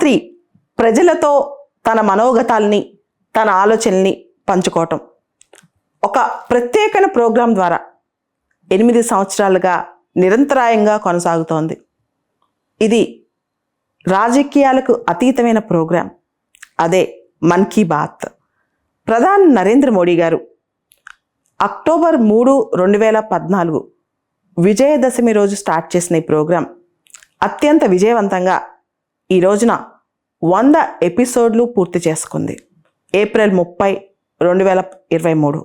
ప్రధానమంత్రి ప్రజలతో తన మనోగతాల్ని, తన ఆలోచనల్ని పంచుకోవటం ఒక ప్రత్యేకమైన ప్రోగ్రాం ద్వారా 8 సంవత్సరాలుగా నిరంతరాయంగా కొనసాగుతోంది. ఇది రాజకీయాలకు అతీతమైన ప్రోగ్రాం. అదే మన్ కీ బాత్. ప్రధాని నరేంద్ర మోడీ గారు అక్టోబర్ 3, 2014 విజయదశమి రోజు స్టార్ట్ చేసిన ఈ ప్రోగ్రాం అత్యంత విజయవంతంగా ఈ రోజున 100 ఎపిసోడ్లు పూర్తి చేసుకుంది. ఏప్రిల్ 30, 2023.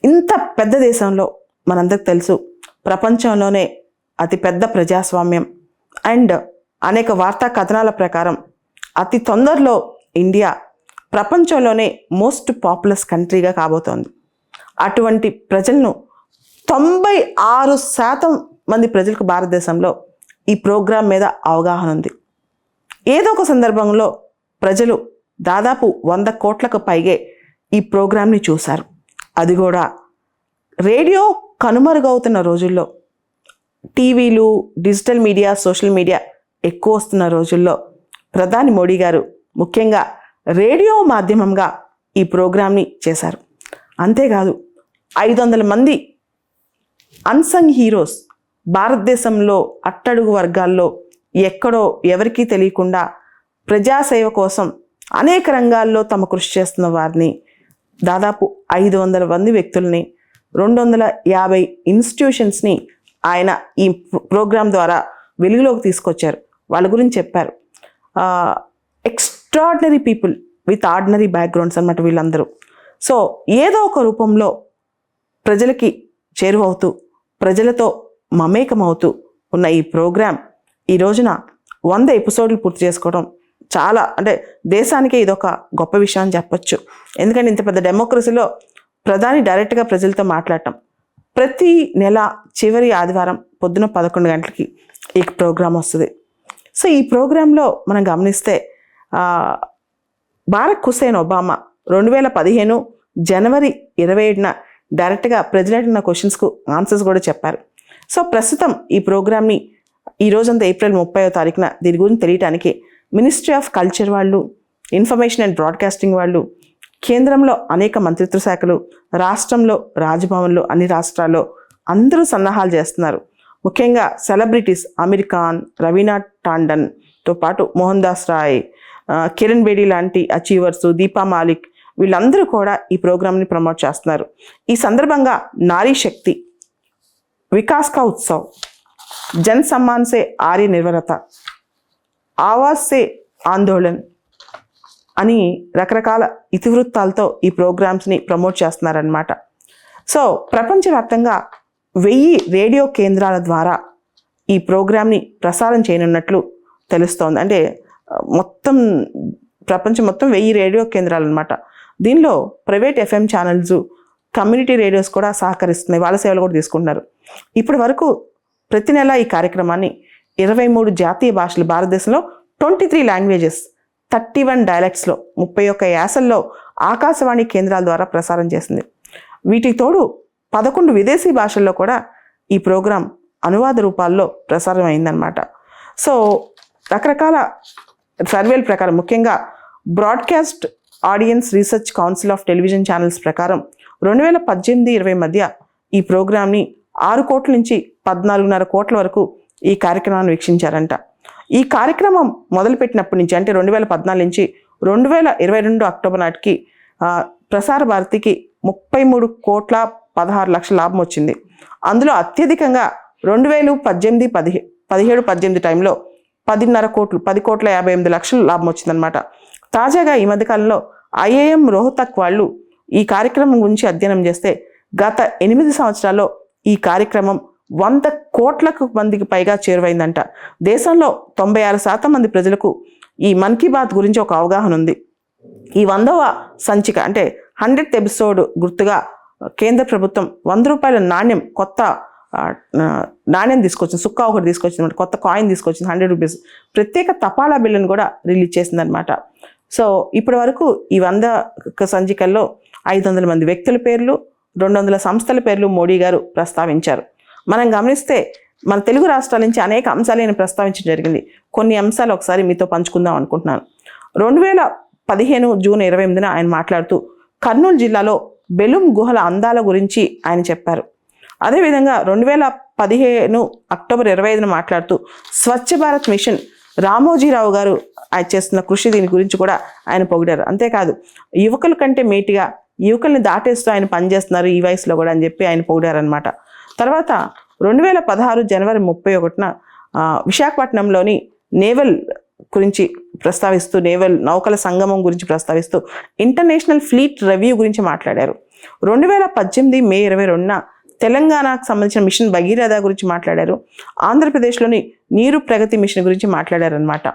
ఇంత పెద్ద దేశంలో మనందరికి తెలుసు, ప్రపంచంలోనే అతిపెద్ద ప్రజాస్వామ్యం అండ్ అనేక వార్తా కథనాల ప్రకారం అతి తొందరలో ఇండియా ప్రపంచంలోనే మోస్ట్ పాపులస్ కంట్రీగా కాబోతోంది. అటువంటి ప్రజలను 96% మంది ప్రజలకు భారతదేశంలో ఈ ప్రోగ్రాం మీద అవగాహన ఉంది. ఏదో ఒక సందర్భంలో ప్రజలు దాదాపు 100 కోట్లకు పైగే ఈ ప్రోగ్రాంని చూశారు. అది కూడా రేడియో కనుమరుగవుతున్న రోజుల్లో, టీవీలు, డిజిటల్ మీడియా, సోషల్ మీడియా ఎక్కువ వస్తున్న రోజుల్లో ప్రధాని మోడీ గారు ముఖ్యంగా రేడియో మాధ్యమంగా ఈ ప్రోగ్రాంని చేశారు. అంతేకాదు 500 మంది అన్సంగ్ హీరోస్ భారతదేశంలో అట్టడుగు వర్గాల్లో ఎక్కడో ఎవరికీ తెలియకుండా ప్రజాసేవ కోసం అనేక రంగాల్లో తమ కృషి చేస్తున్న వారిని, దాదాపు 500 మంది వ్యక్తుల్ని, 250 ఇన్స్టిట్యూషన్స్ని ఆయన ఈ ప్రోగ్రాం ద్వారా వెలుగులోకి తీసుకొచ్చారు. వాళ్ళ గురించి చెప్పారు. Extraordinary people with ordinary backgrounds అన్నమాట వీళ్ళందరూ. సో ఏదో ఒక రూపంలో ప్రజలకి చేరువవుతూ, ప్రజలతో మమేకమవుతూ ఉన్న ఈ ప్రోగ్రాం ఈ రోజున 100 ఎపిసోడ్లు పూర్తి చేసుకోవడం చాలా, అంటే దేశానికే ఇదొక గొప్ప విషయం అని చెప్పొచ్చు. ఎందుకంటే ఇంత పెద్ద డెమోక్రసీలో ప్రధాని డైరెక్ట్గా ప్రజలతో మాట్లాడటం. ప్రతి నెల చివరి ఆదివారం పొద్దున 11 గంటలకి ఈ ప్రోగ్రాం వస్తుంది. సో ఈ ప్రోగ్రాంలో మనం గమనిస్తే బారక్ హుస్సేన్ ఒబామా 2015 జనవరి 27న డైరెక్ట్గా ప్రజలు అడిగిన క్వశ్చన్స్కు ఆన్సర్స్ కూడా చెప్పారు. సో ప్రస్తుతం ఈ ప్రోగ్రామ్ని ఈ రోజంతా ఏప్రిల్ 30వ తారీఖున దీని గురించి తెలియటానికి మినిస్ట్రీ ఆఫ్ కల్చర్ వాళ్ళు, ఇన్ఫర్మేషన్ అండ్ బ్రాడ్కాస్టింగ్ వాళ్ళు, కేంద్రంలో అనేక మంత్రిత్వ శాఖలు, రాష్ట్రంలో రాజ్భవన్లు, అన్ని రాష్ట్రాల్లో అందరూ సన్నాహాలు చేస్తున్నారు. ముఖ్యంగా సెలబ్రిటీస్ ఆమిర్ ఖాన్, రవీనా టాండన్తో పాటు మోహన్ దాస్ రాయ్, కిరణ్ బేడి లాంటి అచీవర్స్, దీపా మాలిక్, వీళ్ళందరూ కూడా ఈ ప్రోగ్రామ్ని ప్రమోట్ చేస్తున్నారు. ఈ సందర్భంగా నారీ శక్తి, వికాస్ కా ఉత్సవ్, జన్ సమ్మాన్ సే ఆర్య నిర్వరత, ఆవాజ్ సే ఆందోళన్ అని రకరకాల ఇతివృత్తాలతో ఈ ప్రోగ్రామ్స్ని ప్రమోట్ చేస్తున్నారనమాట. సో ప్రపంచవ్యాప్తంగా 1000 రేడియో కేంద్రాల ద్వారా ఈ ప్రోగ్రామ్ని ప్రసారం చేయనున్నట్లు తెలుస్తోంది. అంటే ప్రపంచం మొత్తం 1000 రేడియో కేంద్రాలు అనమాట. దీనిలో private FM channels, community radios కూడా సహకరిస్తున్నాయి, వాళ్ళ సేవలు కూడా తీసుకుంటున్నారు. ఇప్పటి వరకు ప్రతి నెల ఈ కార్యక్రమాన్ని 23 జాతీయ భాషలు, భారతదేశంలో 23 లాంగ్వేజెస్, 31 డైలెక్ట్స్లో, 31 యాసల్లో ఆకాశవాణి కేంద్రాల ద్వారా ప్రసారం చేసింది. వీటికి తోడు 11 విదేశీ భాషల్లో కూడా ఈ ప్రోగ్రాం అనువాద రూపాల్లో ప్రసారం అయిందనమాట. సో రకరకాల సర్వేల ప్రకారం, ముఖ్యంగా broadcast audience research council of television channels ప్రకారం 2018-20 మధ్య ఈ ప్రోగ్రామ్ని 6 కోట్ల నుంచి 14.5 కోట్ల వరకు ఈ కార్యక్రమాన్ని వీక్షించారంట. ఈ కార్యక్రమం మొదలుపెట్టినప్పటి నుంచి, అంటే 2014 నుంచి 2022 అక్టోబర్ నాటికి ప్రసార భారతికి 33,16,00,000 లాభం వచ్చింది. అందులో అత్యధికంగా 2017-18 టైంలో 10,58,00,000 లాభం వచ్చిందనమాట. తాజాగా ఈ మధ్యకాలంలో IIM రోహతక్ వాళ్ళు ఈ కార్యక్రమం గురించి అధ్యయనం చేస్తే గత 8 సంవత్సరాల్లో ఈ కార్యక్రమం 100 కోట్లకు మందికి పైగా చేరువైందంట. దేశంలో 96% మంది ప్రజలకు ఈ మన్ కీ బాత్ గురించి ఒక అవగాహన ఉంది. ఈ 100వ సంచిక, అంటే 100th ఎపిసోడ్ గుర్తుగా కేంద్ర ప్రభుత్వం 100 రూపాయల నాణ్యం, కొత్త నాణ్యం తీసుకొచ్చింది, సుక్కా ఒకటి తీసుకొచ్చింది, కొత్త కాయిన్ తీసుకొచ్చింది, 100 రూపీస్ ప్రత్యేక తపాలా బిల్లును కూడా రిలీజ్ చేసిందనమాట. సో ఇప్పటి వరకు ఈ 100 సంచికల్లో 500 మంది వ్యక్తుల పేర్లు, 200 సంస్థల పేర్లు మోడీ గారు ప్రస్తావించారు. మనం గమనిస్తే మన తెలుగు రాష్ట్రాల నుంచి అనేక అంశాలు నేను ప్రస్తావించడం జరిగింది. కొన్ని అంశాలు ఒకసారి మీతో పంచుకుందాం అనుకుంటున్నాను. 2015 జూన్ 28న ఆయన మాట్లాడుతూ కర్నూలు జిల్లాలో బెలూం గుహల అందాల గురించి ఆయన చెప్పారు. అదేవిధంగా 2015 అక్టోబర్ 25న మాట్లాడుతూ స్వచ్ఛ భారత్ మిషన్ రామోజీరావు గారు ఆయన చేస్తున్న కృషి దీని గురించి కూడా ఆయన పొగిడారు. అంతేకాదు యువకుల కంటే మేటిగా యువకుల్ని దాటేస్తూ ఆయన పనిచేస్తున్నారు ఈ వయసులో కూడా అని చెప్పి ఆయన పొగిడారు అనమాట. తర్వాత 2016 జనవరి 31న విశాఖపట్నంలోని నేవల్ గురించి ప్రస్తావిస్తూ, నేవల్ నౌకల సంగమం గురించి ప్రస్తావిస్తూ ఇంటర్నేషనల్ ఫ్లీట్ రివ్యూ గురించి మాట్లాడారు. 2018 మే 22న తెలంగాణకు సంబంధించిన మిషన్ భగీరథ గురించి మాట్లాడారు. ఆంధ్రప్రదేశ్లోని నీరు ప్రగతి మిషన్ గురించి మాట్లాడారు అనమాట.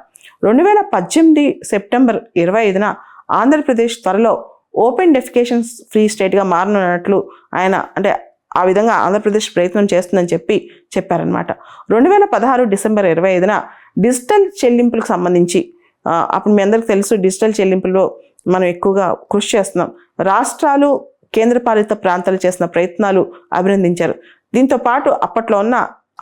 2018 సెప్టెంబర్ 25న ఆంధ్రప్రదేశ్ త్వరలో ఓపెన్ డెఫికేషన్స్ ఫ్రీ స్టేట్గా మారనున్నట్లు ఆయన ఆ విధంగా ఆంధ్రప్రదేశ్ ప్రయత్నం చేస్తుందని చెప్పారనమాట. 2016 డిసెంబర్ 25న డిజిటల్ చెల్లింపులకు సంబంధించి అప్పుడు మీ అందరికీ తెలుసు డిజిటల్ చెల్లింపుల్లో మనం ఎక్కువగా కృషి చేస్తున్నాం. రాష్ట్రాలు కేంద్రపాలిత ప్రాంతాలు చేసిన ప్రయత్నాలు అభినందించారు. దీంతో పాటు అప్పట్లో ఉన్న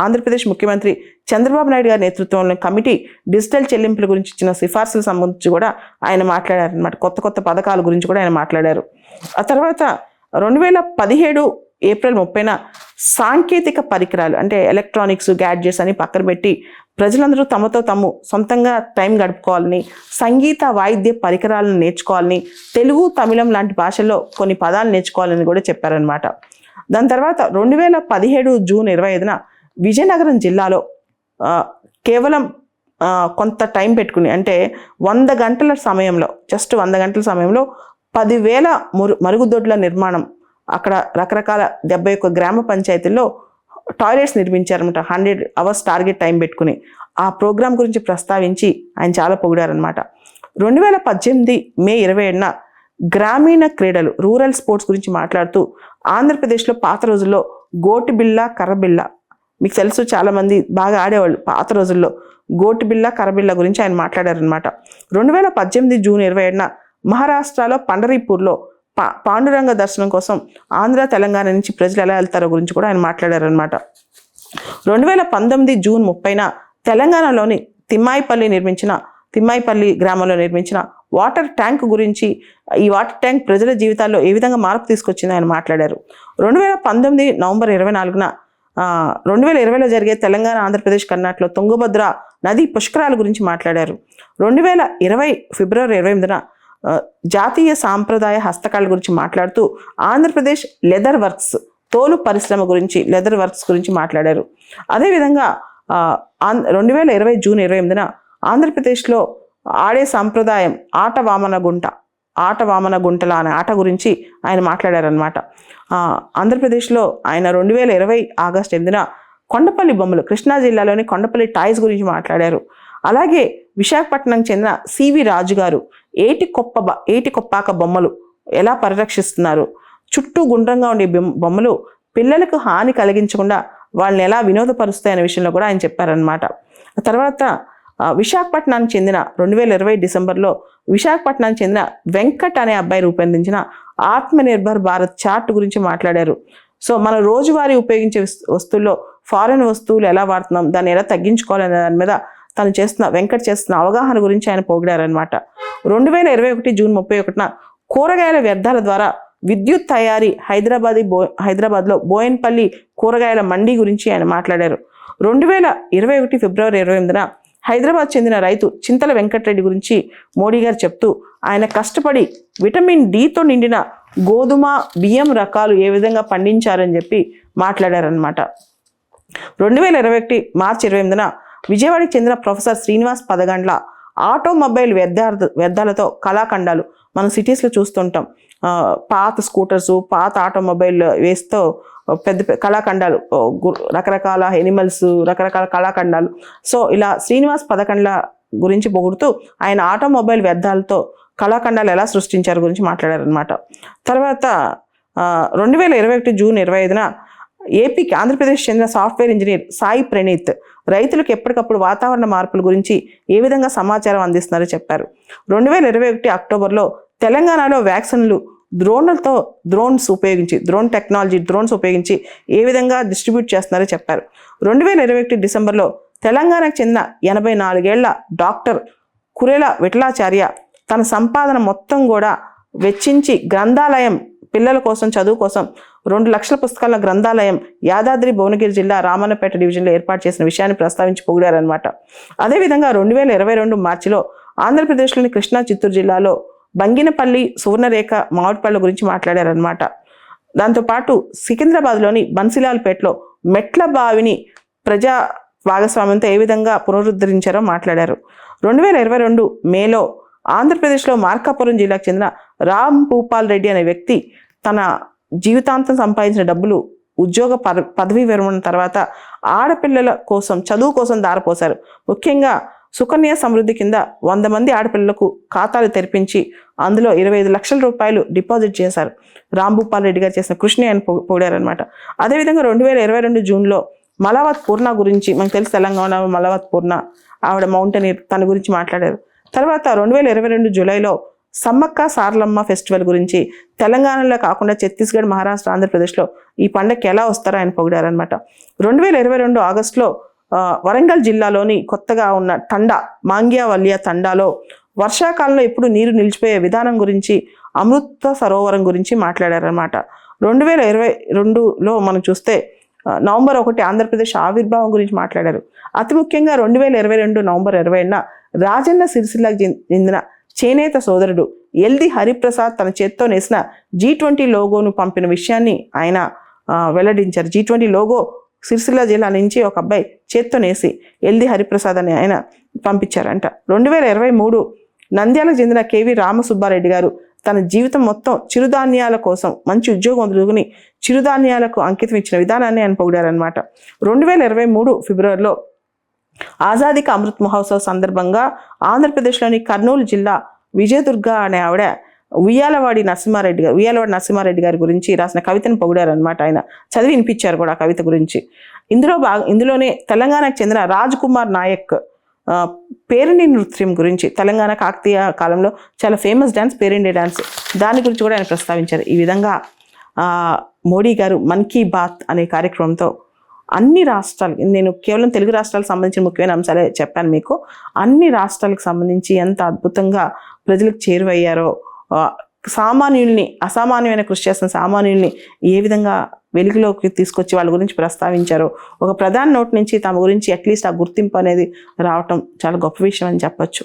ఆంధ్రప్రదేశ్ ముఖ్యమంత్రి చంద్రబాబు నాయుడు గారి నేతృత్వంలో కమిటీ డిజిటల్ చెల్లింపుల గురించి ఇచ్చిన సిఫార్సులకు సంబంధించి కూడా ఆయన మాట్లాడారనమాట. కొత్త పథకాల గురించి కూడా ఆయన మాట్లాడారు. ఆ తర్వాత 2017 ఏప్రిల్ 30న సాంకేతిక పరికరాలు ఎలక్ట్రానిక్స్ గ్యాడ్జెట్స్ అని పక్కన పెట్టి ప్రజలందరూ తమతో తాము సొంతంగా టైం గడుపుకోవాలని, సంగీత వాయిద్య పరికరాలను నేర్చుకోవాలని, తెలుగు తమిళం లాంటి భాషల్లో కొన్ని పదాలు నేర్చుకోవాలని కూడా చెప్పారనమాట. దాని తర్వాత 2017 జూన్ 25న విజయనగరం జిల్లాలో కేవలం కొంత టైం పెట్టుకుని 100 గంటల సమయంలో 100 గంటల సమయంలో 10,000 మరుగుదొడ్ల నిర్మాణం, అక్కడ రకరకాల 71 గ్రామ పంచాయతీల్లో టాయిలెట్స్ నిర్మించారనమాట. 100 అవర్స్ టార్గెట్ టైం పెట్టుకుని ఆ ప్రోగ్రాం గురించి ప్రస్తావించి ఆయన చాలా పొగిడారనమాట. 2018 మే 27న గ్రామీణ క్రీడలు రూరల్ స్పోర్ట్స్ గురించి మాట్లాడుతూ ఆంధ్రప్రదేశ్లో పాత రోజుల్లో గోటి బిళ్ళ కర్రబిళ్ళ, మీకు తెలుసు చాలామంది బాగా ఆడేవాళ్ళు పాత రోజుల్లో, గోటి బిళ్ళ కర్రబిళ్ళ గురించి ఆయన మాట్లాడారనమాట. 2018 జూన్ 27న మహారాష్ట్రలో పండరీపూర్లో పాండురంగ దర్శనం కోసం ఆంధ్ర తెలంగాణ నుంచి ప్రజలు ఎలా వెళ్తారో గురించి కూడా ఆయన మాట్లాడారనమాట. 2019 జూన్ 30న తెలంగాణలోని తిమ్మాయిపల్లి గ్రామంలో నిర్మించిన వాటర్ ట్యాంక్ గురించి, ఈ వాటర్ ట్యాంక్ ప్రజల జీవితాల్లో ఏ విధంగా మార్పు తీసుకొచ్చిందో ఆయన మాట్లాడారు. 2019 నవంబర్ 24న 2020లో జరిగే తెలంగాణ ఆంధ్రప్రదేశ్ కర్ణాటకలో తుంగభద్ర నది పుష్కరాల గురించి మాట్లాడారు. 2020 ఫిబ్రవరి 28న జాతీయ సాంప్రదాయ హస్తకళల గురించి మాట్లాడుతూ ఆంధ్రప్రదేశ్ లెదర్ వర్క్స్ తోలు పరిశ్రమ లెదర్ వర్క్స్ గురించి మాట్లాడారు. అదేవిధంగా 2020 జూన్ 28న ఆంధ్రప్రదేశ్లో ఆడే సంప్రదాయం ఆట వామన గుంటల అనే ఆట గురించి ఆయన మాట్లాడారనమాట. ఆంధ్రప్రదేశ్లో ఆయన 2020 ఆగస్టు 8న కొండపల్లి బొమ్మలు, కృష్ణా జిల్లాలోని కొండపల్లి టాయ్స్ గురించి మాట్లాడారు. అలాగే విశాఖపట్నంకి చెందిన సివి రాజు గారు ఏటి కొప్పాక బొమ్మలు ఎలా పరిరక్షిస్తున్నారు, చుట్టూ గుండ్రంగా ఉండే బొమ్మలు పిల్లలకు హాని కలిగించకుండా వాళ్ళని ఎలా వినోదపరుస్తాయి అనే విషయంలో కూడా ఆయన చెప్పారనమాట. తర్వాత విశాఖపట్నానికి చెందిన 2020 డిసెంబర్లో విశాఖపట్నానికి చెందిన వెంకట్ అనే అబ్బాయి రూపొందించిన ఆత్మనిర్భర్ భారత్ చార్ట్ గురించి మాట్లాడారు. సో మన రోజువారీ ఉపయోగించే వస్తువుల్లో ఫారెన్ వస్తువులు ఎలా వాడుతున్నాం, దాన్ని ఎలా తగ్గించుకోవాలనే దాని మీద వెంకట్ చేస్తున్న అవగాహన గురించి ఆయన పొగిడారనమాట. 2021 జూన్ 31న కూరగాయల వ్యర్థాల ద్వారా విద్యుత్ తయారీ హైదరాబాద్లో బోయన్పల్లి కూరగాయల మండీ గురించి ఆయన మాట్లాడారు. 2021 ఫిబ్రవరి 28న హైదరాబాద్ చెందిన రైతు చింతల వెంకటరెడ్డి గురించి మోడీ గారు చెప్తూ ఆయన కష్టపడి విటమిన్ డితో నిండిన గోధుమ బియ్యం రకాలు ఏ విధంగా పండించారని చెప్పి మాట్లాడారనమాట. 2021 మార్చి 28న విజయవాడకి చెందిన ప్రొఫెసర్ శ్రీనివాస్ పదగండ్ల ఆటోమొబైల్ వ్యర్థాలతో కళాఖండాలు మనం సిటీస్లో చూస్తుంటాం. పాత స్కూటర్స్, పాత ఆటోమొబైల్ వేస్తో పెద్ద కళాఖండాలు, రకరకాల ఎనిమల్స్, రకరకాల కళాఖండాలు. సో ఇలా శ్రీనివాస్ పదకండ్ల గురించి పొగుడుతూ ఆయన ఆటోమొబైల్ వ్యర్థాలతో కళాఖండాలు ఎలా సృష్టించారు గురించి మాట్లాడారనమాట. తర్వాత 2021 జూన్ 25న ఏపీకి ఆంధ్రప్రదేశ్ చెందిన సాఫ్ట్వేర్ ఇంజనీర్ సాయి ప్రణీత్ రైతులకు ఎప్పటికప్పుడు వాతావరణ మార్పుల గురించి ఏ విధంగా సమాచారం అందిస్తున్నారో చెప్పారు. 2021 అక్టోబర్లో తెలంగాణలో వ్యాక్సిన్లు డ్రోన్స్ ఉపయోగించి ఏ విధంగా డిస్ట్రిబ్యూట్ చేస్తున్నారో చెప్పారు. 2021 డిసెంబర్లో తెలంగాణకు చెందిన 84 ఏళ్ల డాక్టర్ కురెల విఠలాచార్య తన సంపాదన మొత్తం కూడా వెచ్చించి గ్రంథాలయం, పిల్లల కోసం చదువు కోసం 2 లక్షల పుస్తకాల గ్రంథాలయం యాదాద్రి భువనగిరి జిల్లా రామన్నపేట డివిజన్లో ఏర్పాటు చేసిన విషయాన్ని ప్రస్తావించి పొగిడారనమాట. అదేవిధంగా 2022 మార్చిలో ఆంధ్రప్రదేశ్లోని కృష్ణా, చిత్తూరు జిల్లాలో బంగినపల్లి, సువర్ణరేఖ మామిడిపళ్ళ గురించి మాట్లాడారనమాట. దాంతోపాటు సికింద్రాబాద్లోని బన్సిలాల్పేటలో మెట్ల బావిని ప్రజా భాగస్వామ్యంతో ఏ విధంగా పునరుద్ధరించారో మాట్లాడారు. 2022 మేలో ఆంధ్రప్రదేశ్లో మార్కాపురం జిల్లాకు చెందిన రామ్ భూపాల్ రెడ్డి అనే వ్యక్తి తన జీవితాంతం సంపాదించిన డబ్బులు ఉద్యోగ పదవీ విరమణ తర్వాత ఆడపిల్లల కోసం, చదువు కోసం దారపోశారు. ముఖ్యంగా సుకన్య సమృద్ధి కింద 100 మంది ఆడపిల్లలకు ఖాతాలు తెరిపించి అందులో 25 లక్షల రూపాయలు డిపాజిట్ చేశారు. రామ్ భూపాల్ రెడ్డి గారు చేసిన కృషిని ఆయన పొగిడారనమాట. అదేవిధంగా 2022 జూన్లో మలవత్ పూర్ణ గురించి, మనకు తెలుసు తెలంగాణ మలవత్ పూర్ణ ఆవిడ మౌంటైనీర్, తన గురించి మాట్లాడారు. తర్వాత 2022 జూలైలో సమ్మక్క సారలమ్మ ఫెస్టివల్ గురించి తెలంగాణలో కాకుండా ఛత్తీస్గఢ్, మహారాష్ట్ర, ఆంధ్రప్రదేశ్లో ఈ పండగకి ఎలా వస్తారో ఆయన పొగిడారనమాట. 2022 ఆగస్టులో వరంగల్ జిల్లాలోని కొత్తగా ఉన్న మాంగ్యావల్య తండాలో వర్షాకాలంలో ఎప్పుడు నీరు నిలిచిపోయే విధానం గురించి, అమృత సరోవరం గురించి మాట్లాడారనమాట. 2022లో మనం చూస్తే నవంబర్ 1 ఆంధ్రప్రదేశ్ ఆవిర్భావం గురించి మాట్లాడారు. అతి ముఖ్యంగా 2022 నవంబర్ 20న రాజన్న సిరిసిల్లకు చెందిన చేనేత సోదరుడు ఎల్ది హరిప్రసాద్ తన చేత్తో నేసిన G20 లోగోను పంపిన విషయాన్ని ఆయన వెల్లడించారు. G20 లోగో సిరిసిల్ల జిల్లా నుంచి ఒక అబ్బాయి చేత్తో నేసి ఎల్ది హరిప్రసాద్ అని ఆయన పంపించారంట. 2023 నంద్యాలకు చెందిన కేవి రామసుబ్బారెడ్డి గారు తన జీవితం మొత్తం చిరుధాన్యాల కోసం మంచి ఉద్యోగం వదులుకుని చిరుధాన్యాలకు అంకితం ఇచ్చిన విధానాన్ని ఆయన పొగిడారనమాట. 2023 ఫిబ్రవరిలో ఆజాదీ కా అమృత్ మహోత్సవ్ సందర్భంగా ఆంధ్రప్రదేశ్లోని కర్నూలు జిల్లా విజయదుర్గ అనే ఆవిడ ఉయ్యాలవాడి నరసింహారెడ్డి గారి గురించి రాసిన కవితను పొగిడారనమాట. ఆయన చదివి వినిపించారు కూడా ఆ కవిత గురించి. ఇందులోనే తెలంగాణకు చెందిన రాజ్ కుమార్ నాయక్ పేరిండి నృత్యం గురించి, తెలంగాణ కాకతీయ కాలంలో చాలా ఫేమస్ డ్యాన్స్ పేరిండి డ్యాన్స్, దాని గురించి కూడా ఆయన ప్రస్తావించారు. ఈ విధంగా మోడీ గారు మన్ కీ బాత్ అనే కార్యక్రమంతో అన్ని రాష్ట్రాలు, నేను కేవలం తెలుగు రాష్ట్రాలకు సంబంధించిన ముఖ్యమైన అంశాలే చెప్పాను మీకు, అన్ని రాష్ట్రాలకు సంబంధించి ఎంత అద్భుతంగా ప్రజలకు చేరువయ్యారో, అసామాన్యమైన కృషి చేస్తున్న సామాన్యుల్ని ఏ విధంగా వెలుగులోకి తీసుకొచ్చి వాళ్ళ గురించి ప్రస్తావించారో, ఒక ప్రధాన నోట్ నుంచి తమ గురించి అట్లీస్ట్ ఆ గుర్తింపు అనేది రావటం చాలా గొప్ప విషయం అని చెప్పొచ్చు.